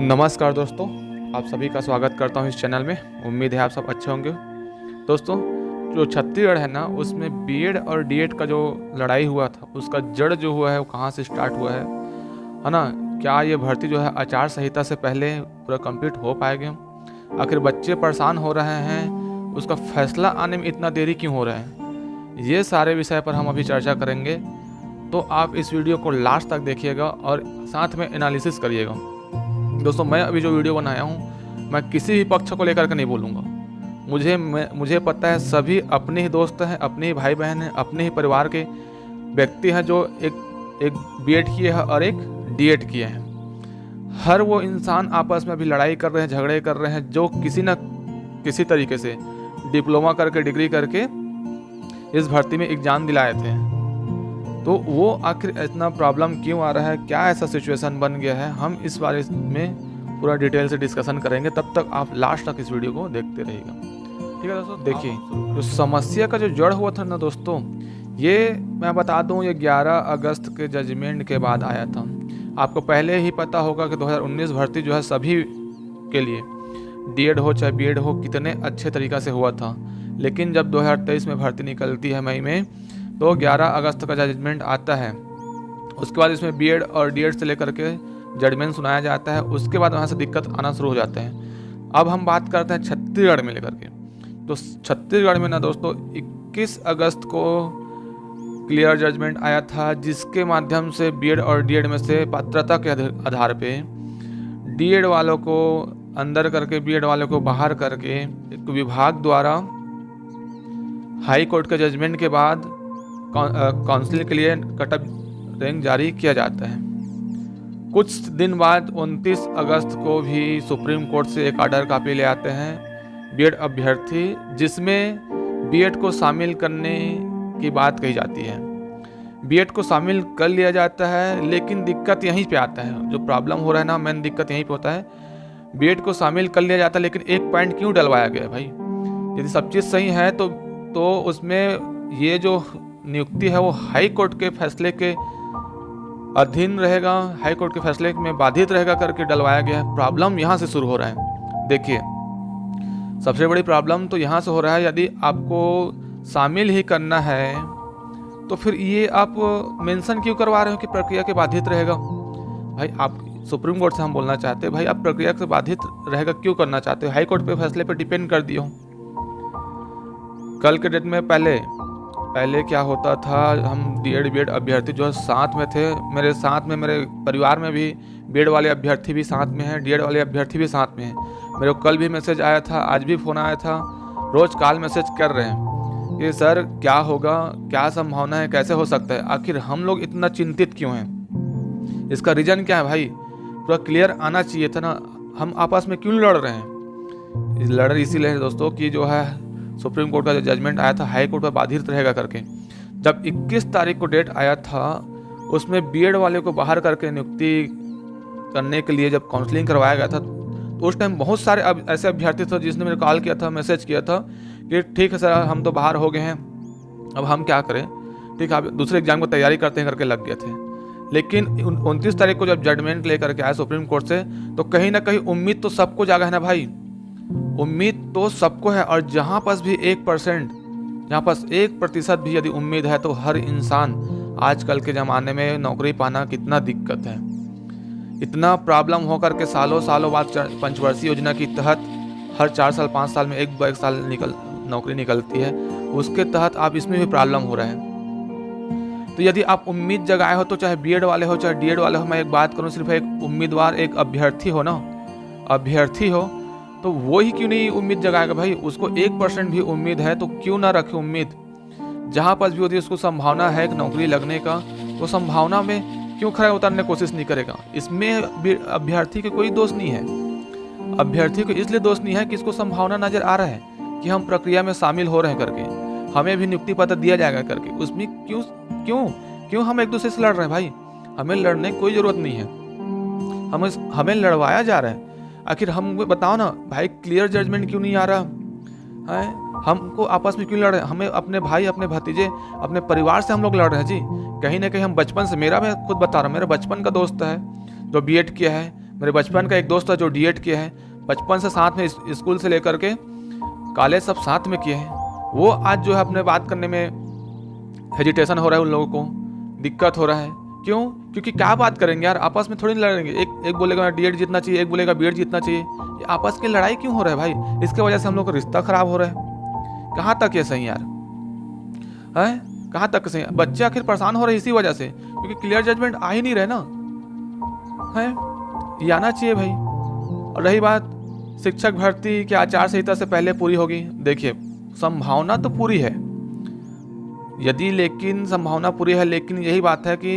नमस्कार दोस्तों, आप सभी का स्वागत करता हूं इस चैनल में। उम्मीद है आप सब अच्छे होंगे। दोस्तों, जो छत्तीसगढ़ है ना, उसमें बीएड और डीएड का जो लड़ाई हुआ था, उसका जड़ जो हुआ है वो कहां से स्टार्ट हुआ है ना। क्या ये भर्ती जो है आचार संहिता से पहले पूरा कंप्लीट हो पाएगा? आखिर बच्चे परेशान हो रहे हैं, उसका फैसला आने में इतना देरी क्यों हो रहा है? ये सारे विषय पर हम अभी चर्चा करेंगे, तो आप इस वीडियो को लास्ट तक देखिएगा और साथ में एनालिसिस करिएगा। दोस्तों, मैं अभी जो वीडियो बनाया हूँ, मैं किसी भी पक्ष को लेकर के नहीं बोलूँगा। मुझे पता है सभी अपने ही दोस्त हैं, अपने ही भाई बहन हैं, अपने ही परिवार के व्यक्ति हैं जो एक बीएड किए हैं और एक डीएड किए हैं। हर वो इंसान आपस में अभी लड़ाई कर रहे हैं, झगड़े कर रहे हैं, जो किसी न किसी तरीके से डिप्लोमा करके, डिग्री करके इस भर्ती में एग्ज़ाम दिलाए थे। तो वो आखिर इतना प्रॉब्लम क्यों आ रहा है, क्या ऐसा सिचुएशन बन गया है, हम इस बारे में पूरा डिटेल से डिस्कशन करेंगे। तब तक आप लास्ट तक इस वीडियो को देखते रहिएगा, ठीक है दोस्तों। देखिए, जो समस्या का जो जड़ हुआ था ना दोस्तों, ये मैं बता दूं, ये 11 अगस्त के जजमेंट के बाद आया था। आपको पहले ही पता होगा कि 2019 भर्ती जो है सभी के लिए, डीएड हो चाहे बीएड हो, कितने अच्छे तरीक़ा से हुआ था। लेकिन जब 2023 में भर्ती निकलती है मई में, तो 11 अगस्त का जजमेंट आता है। उसके बाद इसमें बीएड और डीएड से लेकर के जजमेंट सुनाया जाता है। उसके बाद वहाँ से दिक्कत आना शुरू हो जाते हैं। अब हम बात करते हैं छत्तीसगढ़ में लेकर के। तो छत्तीसगढ़ में ना दोस्तों, 21 अगस्त को क्लियर जजमेंट आया था, जिसके माध्यम से बीएड और डीएड में से पात्रता के आधार पे डीएड वालों को अंदर करके, बीएड वालों को बाहर करके, एक विभाग द्वारा हाई कोर्ट के जजमेंट के बाद काउंसिलिंग के लिए कटअप रैंक जारी किया जाता है। कुछ दिन बाद 29 अगस्त को भी सुप्रीम कोर्ट से एक ऑर्डर कॉपी ले आते हैं बीएड अभ्यर्थी, जिसमें बीएड को शामिल करने की बात कही जाती है। बीएड को शामिल कर लिया जाता है, लेकिन दिक्कत यहीं पे आता है। जो प्रॉब्लम हो रहा है ना, मेन दिक्कत यहीं पे होता है। बीएड को शामिल कर लिया जाता है, लेकिन एक पॉइंट क्यों डलवाया गया भाई? यदि सब चीज़ सही है तो उसमें ये जो नियुक्ति है वो हाई कोर्ट के फैसले के अधीन रहेगा, हाई कोर्ट के फैसले में बाधित रहेगा करके डलवाया गया है। प्रॉब्लम यहाँ से शुरू हो रहा है। देखिए, सबसे बड़ी प्रॉब्लम तो यहाँ से हो रहा है, यदि आपको शामिल ही करना है तो फिर ये आप मेंशन क्यों करवा रहे हो कि प्रक्रिया के बाधित रहेगा? भाई, आप सुप्रीम कोर्ट से हम बोलना चाहते हैं, भाई आप प्रक्रिया से बाधित रहेगा क्यों करना चाहते हो? हाई कोर्ट पे फैसले पे डिपेंड कर दियो। कल के डेट में पहले क्या होता था, हम डीएड बीएड अभ्यर्थी जो है साथ में थे। मेरे साथ में, मेरे परिवार में भी बीएड वाले अभ्यर्थी भी साथ में हैं, डीएड वाले अभ्यर्थी भी साथ में हैं। मेरे को कल भी मैसेज आया था, आज भी फ़ोन आया था, रोज़ कॉल मैसेज कर रहे हैं कि सर क्या होगा, क्या संभावना है, कैसे हो सकता है। आखिर हम लोग इतना चिंतित क्यों हैं? इसका रीज़न क्या है भाई? पूरा क्लियर आना चाहिए था ना। हम आपस में क्यों लड़ रहे हैं? लड़ इसीलिए दोस्तों कि जो है सुप्रीम कोर्ट का जो जजमेंट आया था हाई कोर्ट पर बाधित रहेगा करके। जब 21 तारीख को डेट आया था, उसमें बीएड वाले को बाहर करके नियुक्ति करने के लिए जब काउंसलिंग करवाया गया था, तो उस टाइम बहुत सारे ऐसे अभ्यर्थी थे जिसने मेरे कॉल किया था, मैसेज किया था कि ठीक है सर, हम तो बाहर हो गए हैं, अब हम क्या करें, ठीक है आप दूसरे एग्जाम की तैयारी करते हैं करके लग गए थे। लेकिन 29 तारीख को जब जजमेंट लेकर के आया सुप्रीम कोर्ट से, तो कहीं ना कहीं उम्मीद तो सबको जागा है ना भाई। उम्मीद तो सबको है, और जहाँ पास भी 1%, जहाँ पास 1% भी यदि उम्मीद है, तो हर इंसान, आजकल के ज़माने में नौकरी पाना कितना दिक्कत है। इतना प्रॉब्लम होकर के सालों सालों बाद पंचवर्षीय योजना के तहत हर 4 साल 5 साल में एक साल नौकरी निकलती है, उसके तहत आप इसमें भी प्रॉब्लम हो रहा है। तो यदि आप उम्मीद जगाए हो, तो चाहे बीएड वाले हो चाहे डीएड वाले हो, मैं एक बात करूँ, सिर्फ एक उम्मीदवार, एक अभ्यर्थी हो ना, अभ्यर्थी हो, तो वो ही क्यों नहीं उम्मीद जगाएगा भाई? उसको 1% भी उम्मीद है तो क्यों ना रखे उम्मीद? जहाँ पर भी होती है उसको संभावना है कि नौकरी लगने का, तो संभावना में क्यों खड़ा उतरने की कोशिश नहीं करेगा? इसमें अभ्यर्थी के कोई दोष नहीं है। अभ्यर्थी को इसलिए दोष नहीं है कि इसको संभावना नजर आ रहा है कि हम प्रक्रिया में शामिल हो रहे हैं करके, हमें भी नियुक्ति पत्र दिया जाएगा करके। उसमें क्यों क्यों क्यों हम एक दूसरे से लड़ रहे हैं भाई? हमें लड़ने की कोई जरूरत नहीं है, हमें लड़वाया जा रहा है। आखिर हम बताओ ना भाई, क्लियर जजमेंट क्यों नहीं आ रहा है? हमको आपस में क्यों लड़ रहे हैं? हमें अपने भाई, अपने भतीजे, अपने परिवार से हम लोग लड़ रहे हैं जी। कहीं ना कहीं हम बचपन से, मेरा मैं खुद बता रहा हूँ, मेरा बचपन का दोस्त है जो बीएड किया है, मेरे बचपन का एक दोस्त था जो डीएड किया है, बचपन से साथ में स्कूल से लेकर के कॉलेज सब साथ में किए हैं। वो आज जो है अपने बात करने में हेजिटेशन हो रहा है, उन लोगों को दिक्कत हो रहा है। क्यों? क्योंकि क्या बात करेंगे यार, आपस में थोड़ी नहीं लड़ेंगे। एक बोलेगा डीएड जीतना चाहिए, एक बोलेगा बीएड जीतना चाहिए। ये आपस की लड़ाई क्यों हो रहा है भाई? इसके वजह से हम लोग का रिश्ता खराब हो रहा है। कहाँ तक ये सही यार है? कहाँ तक सही? बच्चे आखिर परेशान हो रहे हैं इसी वजह से, क्योंकि क्लियर जजमेंट आ ही नहीं रहे ना है। ये आना चाहिए भाई। और रही बात शिक्षक भर्ती की आचार संहिता से पहले पूरी होगी, देखिए संभावना तो पूरी है यदि, लेकिन संभावना पूरी है, लेकिन यही बात है कि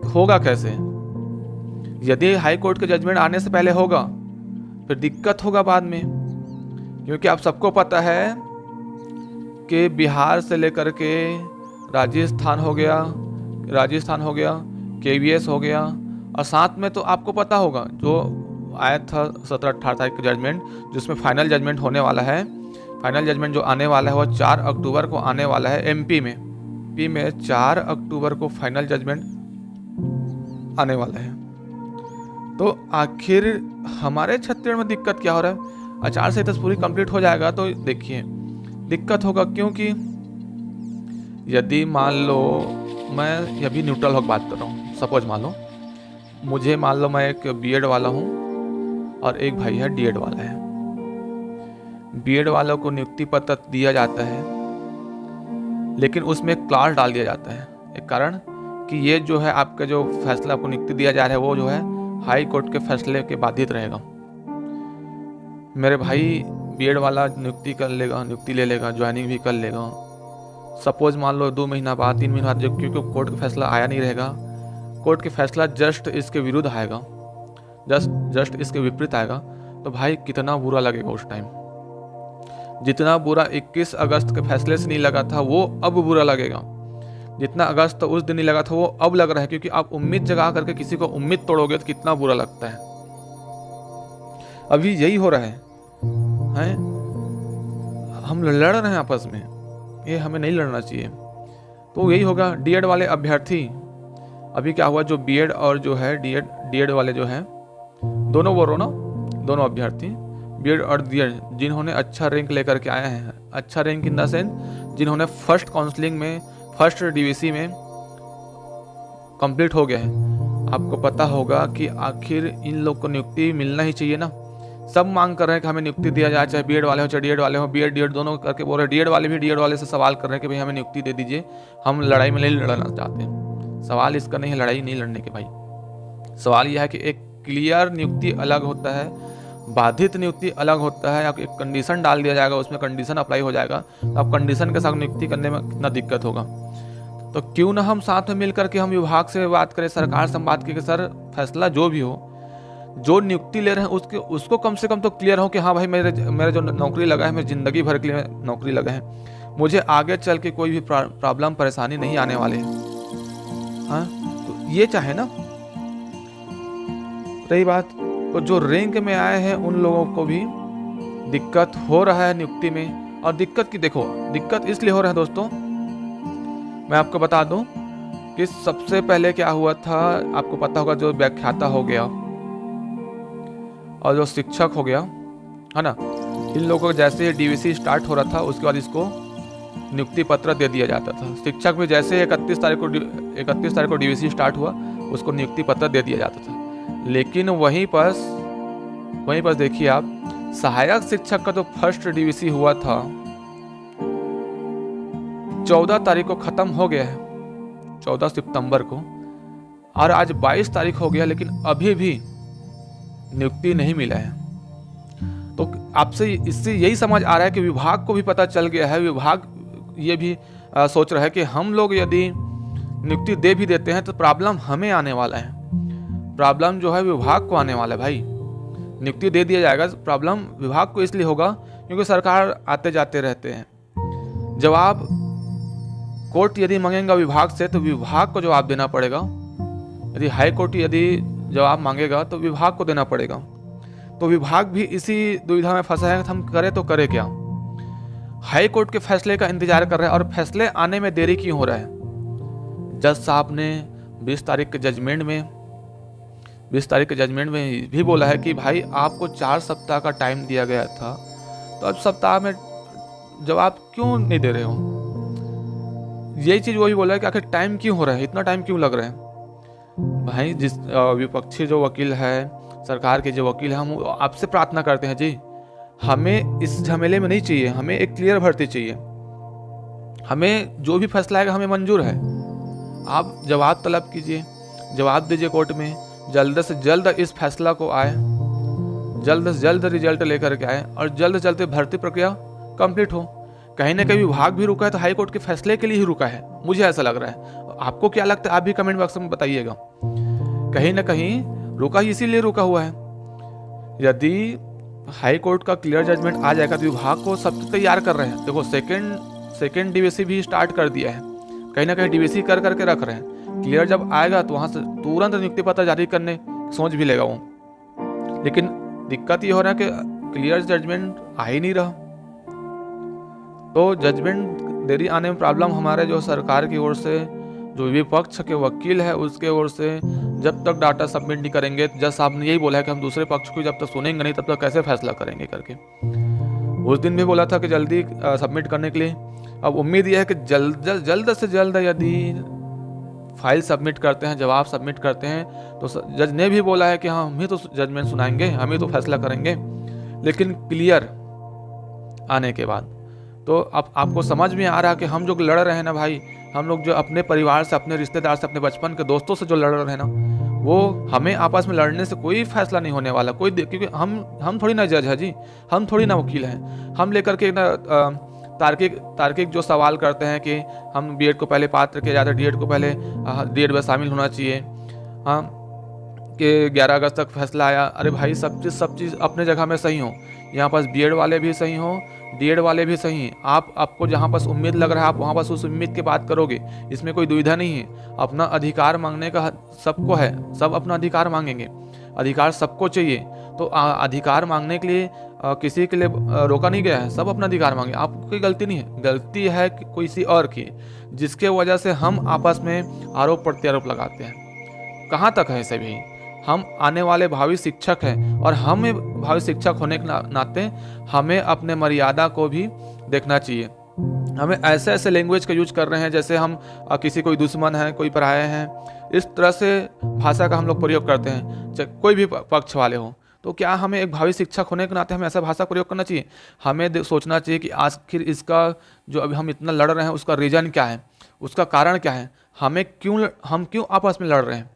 होगा कैसे? यदि हाई कोर्ट के जजमेंट आने से पहले होगा फिर दिक्कत होगा बाद में, क्योंकि आप सबको पता है कि बिहार से लेकर के राजस्थान हो गया, केवीएस हो गया, और साथ में तो आपको पता होगा जो आया था 17-18 तारीख का जजमेंट, जिसमें फाइनल जजमेंट होने वाला है। फाइनल जजमेंट जो आने वाला है वो 4 अक्टूबर को आने वाला है एमपी में 4 अक्टूबर को फाइनल जजमेंट आने वाला है। तो आखिर हमारे छत्तीसगढ़ में दिक्कत क्या हो रहा है? आचार संहिता पूरी कंप्लीट हो जाएगा तो देखिए दिक्कत होगा, क्योंकि यदि मान लो मैं अभी न्यूट्रल होकर बात कर रहा हूँ, सपोज मान लो मैं एक बीएड वाला हूँ और एक भाई है डीएड वाला है। बीएड वालों को नियुक्ति पत्र दिया जाता है, लेकिन उसमें क्लॉज डाल दिया जाता है, एक कारण कि ये जो है आपका जो फैसला आपको नियुक्ति दिया जा रहा है वो जो है हाई कोर्ट के फैसले के बाधित रहेगा। मेरे भाई बीएड वाला नियुक्ति ले लेगा, ज्वाइनिंग भी कर लेगा। सपोज मान लो 2 महीना बाद 3 महीना बाद, जो क्योंकि कोर्ट का फैसला आया नहीं रहेगा, कोर्ट के फैसला जस्ट इसके विरुद्ध आएगा, जस्ट इसके विपरीत आएगा, तो भाई कितना बुरा लगेगा उस टाइम। जितना बुरा 21 अगस्त के फैसले से नहीं लगा था वो अब बुरा लगेगा, जितना अगस्त तो उस दिन नहीं लगा था वो अब लग रहा है, क्योंकि आप उम्मीद जगा करके किसी को उम्मीद तोड़ोगे तो कितना बुरा लगता है। अभी यही हो रहा है? हम लड़ रहे हैं आपस में, ये हमें नहीं लड़ना चाहिए। तो यही होगा। डीएड वाले अभ्यर्थी, अभी क्या हुआ, जो बीएड और जो है डीएड वाले जो हैं, दोनों बोल रहा हूं ना, दोनों अभ्यर्थी बीएड और डीएड जिन्होंने अच्छा रैंक लेकर के आए हैं, अच्छा रैंक इन द सेंस जिन्होंने फर्स्ट काउंसलिंग में, फर्स्ट डीवीसी में कंप्लीट हो गया है, आपको पता होगा कि आखिर इन लोग को नियुक्ति मिलना ही चाहिए ना। सब मांग कर रहे हैं कि हमें नियुक्ति दिया जाए, चाहे बीएड वाले हो चाहे डीएड वाले हो, बीएड डीएड दोनों करके बोल रहे हैं। डीएड वाले भी डीएड वाले से सवाल कर रहे हैं कि भाई हमें नियुक्ति दे दीजिए, हम लड़ाई में नहीं लड़ना चाहते हैं। सवाल इसका नहीं है लड़ाई नहीं लड़ने के भाई, सवाल यह है कि एक क्लियर नियुक्ति अलग होता है, बाधित नियुक्ति अलग होता है। आप एक कंडीशन डाल दिया जाएगा, उसमें कंडीशन अप्लाई हो जाएगा, तो आप कंडीशन के साथ नियुक्ति करने में कितना दिक्कत होगा। तो क्यों ना हम साथ में मिलकर के हम विभाग से बात करें, सरकार से बात करें कि सर फैसला जो भी हो, जो नियुक्ति ले रहे हैं उसको कम से कम तो क्लियर हो कि हाँ भाई मेरे जो नौकरी लगा है, मेरी जिंदगी भर के लिए नौकरी लगा है, मुझे आगे चल के कोई भी प्रॉब्लम परेशानी नहीं आने वाले है। हाँ, तो ये चाहे ना। रही बात तो जो रैंक में आए हैं उन लोगों को भी दिक्कत हो रहा है नियुक्ति में। और दिक्कत की देखो, दिक्कत इसलिए हो रहा है दोस्तों, मैं आपको बता दूं कि सबसे पहले क्या हुआ था, आपको पता होगा जो व्याख्याता हो गया और जो शिक्षक हो गया है ना, इन लोगों को जैसे डीवीसी स्टार्ट हो रहा था उसके बाद इसको नियुक्ति पत्र दे दिया जाता था। शिक्षक भी जैसे 31 तारीख को डीवीसी स्टार्ट हुआ उसको नियुक्ति पत्र दे दिया जाता था। लेकिन वहीं पर देखिए आप, सहायक शिक्षक का जो फर्स्ट डीवीसी हुआ था 14 तारीख को खत्म हो गया है, 14 सितंबर को, और आज 22 तारीख हो गया, लेकिन अभी भी नियुक्ति नहीं मिला है। तो आपसे इससे यही समझ आ रहा है कि विभाग को भी पता चल गया है, विभाग ये भी सोच रहा है कि हम लोग यदि नियुक्ति दे भी देते हैं तो प्रॉब्लम हमें आने वाला है, प्रॉब्लम जो है विभाग को आने वाला है। भाई नियुक्ति दे दिया जाएगा, प्रॉब्लम विभाग को इसलिए होगा क्योंकि सरकार आते जाते रहते हैं। जवाब कोर्ट यदि मांगेगा विभाग से तो विभाग को जवाब देना पड़ेगा, यदि हाई कोर्ट यदि जवाब मांगेगा तो विभाग को देना पड़ेगा। तो विभाग भी इसी दुविधा में फंसा है कि हम करें तो करें क्या। हाई कोर्ट के फैसले का इंतजार कर रहे हैं और फैसले आने में देरी क्यों हो रहा है। जज साहब ने 20 तारीख के जजमेंट में 20 तारीख के जजमेंट में भी बोला है कि भाई आपको 4 सप्ताह का टाइम दिया गया था, तो अब सप्ताह में जवाब क्यों नहीं दे रहे हो। यही चीज़ वो भी बोला है कि आखिर टाइम क्यों हो रहा है, इतना टाइम क्यों लग रहा है। भाई जिस विपक्षी जो वकील है, सरकार के जो वकील हैं, हम आपसे प्रार्थना करते हैं जी, हमें इस झमेले में नहीं चाहिए, हमें एक क्लियर भर्ती चाहिए। हमें जो भी फैसला आएगा हमें मंजूर है। आप जवाब तलब कीजिए, जवाब दीजिए कोर्ट में, जल्द से जल्द इस फैसला को आए, जल्द से जल्द रिजल्ट लेकर के आए और जल्द से जल्द भर्ती प्रक्रिया कंप्लीट हो। कहीं ना कहीं विभाग भी रुका है तो हाई कोर्ट के फैसले के लिए ही रुका है, मुझे ऐसा लग रहा है। आपको क्या लगता है, आप भी कमेंट बॉक्स में बताइएगा। कहीं ना कहीं रुका ही इसीलिए रुका हुआ है। यदि हाई कोर्ट का क्लियर जजमेंट आ जाएगा तो विभाग को सब तैयार कर रहे हैं। देखो सेकेंड डीवीसी भी स्टार्ट कर दिया है, कहीं ना कहीं डीवीसी कर करके रख रहे हैं। क्लियर जब आएगा तो वहाँ से तुरंत नियुक्ति पत्र जारी करने सोच भी लेगा वो। लेकिन दिक्कत ये हो रहा है कि क्लियर जजमेंट आ ही नहीं रहा, तो जजमेंट देरी आने में प्रॉब्लम हमारे जो सरकार की ओर से, जो विपक्ष के वकील है उसके ओर से, जब तक डाटा सबमिट नहीं करेंगे, जज साहब ने यही बोला है कि हम दूसरे पक्ष को जब तक सुनेंगे नहीं तब तक कैसे फैसला करेंगे करके। उस दिन भी बोला था कि जल्दी सबमिट करने के लिए। अब उम्मीद यह है कि जल्द से जल्द यदि फाइल सबमिट करते हैं, जवाब सबमिट करते हैं, तो जज ने भी बोला है कि हाँ हम ही तो जजमेंट सुनाएंगे, हम ही तो फैसला करेंगे। लेकिन क्लियर आने के बाद तो अब आपको समझ में आ रहा है कि हम जो लड़ रहे हैं ना भाई, हम लोग जो अपने परिवार से, अपने रिश्तेदार से, अपने बचपन के दोस्तों से जो लड़ रहे हैं ना, वो हमें आपस में लड़ने से कोई फैसला नहीं होने वाला। क्योंकि हम थोड़ी ना जज है जी, हम थोड़ी ना वकील हैं। हम लेकर के ना तार्किक जो सवाल करते हैं कि हम बीएड को पहले पात्र किया जाता है, डीएड को पहले डीएड में शामिल होना चाहिए, हाँ कि 11 अगस्त तक फैसला आया। अरे भाई सब चीज़ अपने जगह में सही हो, यहाँ पास बीएड वाले भी सही हो, डीएड वाले भी सही हैं। आपको जहाँ पास उम्मीद लग रहा है आप वहाँ पास उस उम्मीद की बात करोगे, इसमें कोई दुविधा नहीं है। अपना अधिकार मांगने का सबको है, सब अपना अधिकार मांगेंगे, अधिकार सबको चाहिए। तो अधिकार मांगने के लिए किसी के लिए रोका नहीं गया है, सब अपना अधिकार मांगे। आपकी कोई गलती नहीं है, गलती है किसी और की, जिसके वजह से हम आपस में आरोप प्रत्यारोप लगाते हैं। कहाँ तक है इसे भी, हम आने वाले भावी शिक्षक हैं और हमें भावी शिक्षक होने के नाते हमें अपने मर्यादा को भी देखना चाहिए। हमें ऐसे लैंग्वेज का यूज कर रहे हैं जैसे हम किसी कोई दुश्मन है, कोई पराये हैं, इस तरह से भाषा का हम लोग प्रयोग करते हैं, चाहे कोई भी पक्ष वाले हों। तो क्या हमें एक भावी शिक्षक होने के नाते हमें ऐसा भाषा प्रयोग करना चाहिए? हमें सोचना चाहिए कि आखिर इसका जो अभी हम इतना लड़ रहे हैं उसका रीज़न क्या है, उसका कारण क्या है, हम क्यों आपस में लड़ रहे हैं,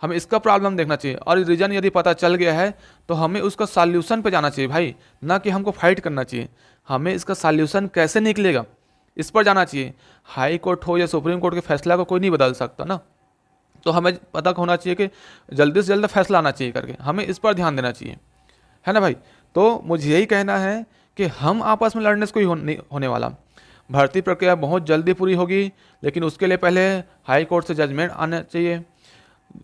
हमें इसका प्रॉब्लम देखना चाहिए। और रीज़न यदि पता चल गया है तो हमें उसका सॉल्यूशन पे जाना चाहिए भाई, ना कि हमको फाइट करना चाहिए। हमें इसका सॉल्यूशन कैसे निकलेगा इस पर जाना चाहिए। हाई कोर्ट हो या सुप्रीम कोर्ट के फैसला को कोई नहीं बदल सकता ना, तो हमें पता होना चाहिए कि जल्दी से जल्द फैसला आना चाहिए करके, हमें इस पर ध्यान देना चाहिए, है ना भाई। तो मुझे यही कहना है कि हम आपस में लड़ने से कोई नहीं होने वाला। भर्ती प्रक्रिया बहुत जल्दी पूरी होगी, लेकिन उसके लिए पहले हाई कोर्ट से जजमेंट आना चाहिए।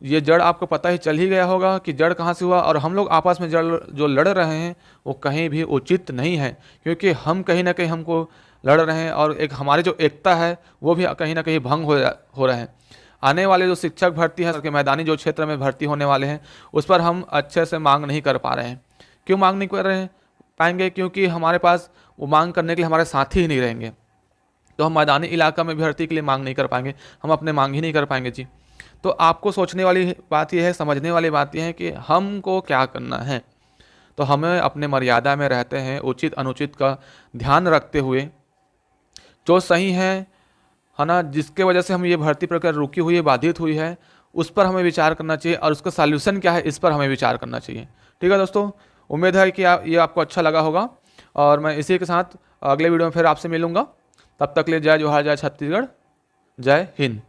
ये जड़ आपको पता ही चल ही गया होगा कि जड़ कहाँ से हुआ, और हम लोग आपस में जड़ जो लड़ रहे हैं वो कहीं भी उचित नहीं है, क्योंकि हम कहीं ना कहीं हमको लड़ रहे हैं और एक हमारी जो एकता है वो भी कहीं ना कहीं भंग हो रहा है। आने वाले जो शिक्षक भर्ती हैं के मैदानी जो क्षेत्र में भर्ती होने वाले हैं उस पर हम अच्छे से मांग नहीं कर पा रहे हैं। क्यों मांग नहीं कर रहे पाएंगे? क्योंकि हमारे पास वो मांग करने के लिए हमारे साथी ही नहीं रहेंगे, तो हम मैदानी इलाका में भर्ती के लिए मांग नहीं कर पाएंगे, हम अपने मांग ही नहीं कर पाएंगे जी। तो आपको सोचने वाली बात यह है, समझने वाली बात यह है कि हमको क्या करना है। तो हमें अपने मर्यादा में रहते हैं, उचित अनुचित का ध्यान रखते हुए जो सही है ना, जिसके वजह से हम ये भर्ती प्रक्रिया रुकी हुई है, बाधित हुई है, उस पर हमें विचार करना चाहिए और उसका सॉल्यूशन क्या है इस पर हमें विचार करना चाहिए। ठीक है दोस्तों, उम्मीद है कि ये आपको अच्छा लगा होगा और मैं इसी के साथ अगले वीडियो में फिर आपसे मिलूँगा। तब तक ले जय जोहार, जय छत्तीसगढ़, जय हिंद।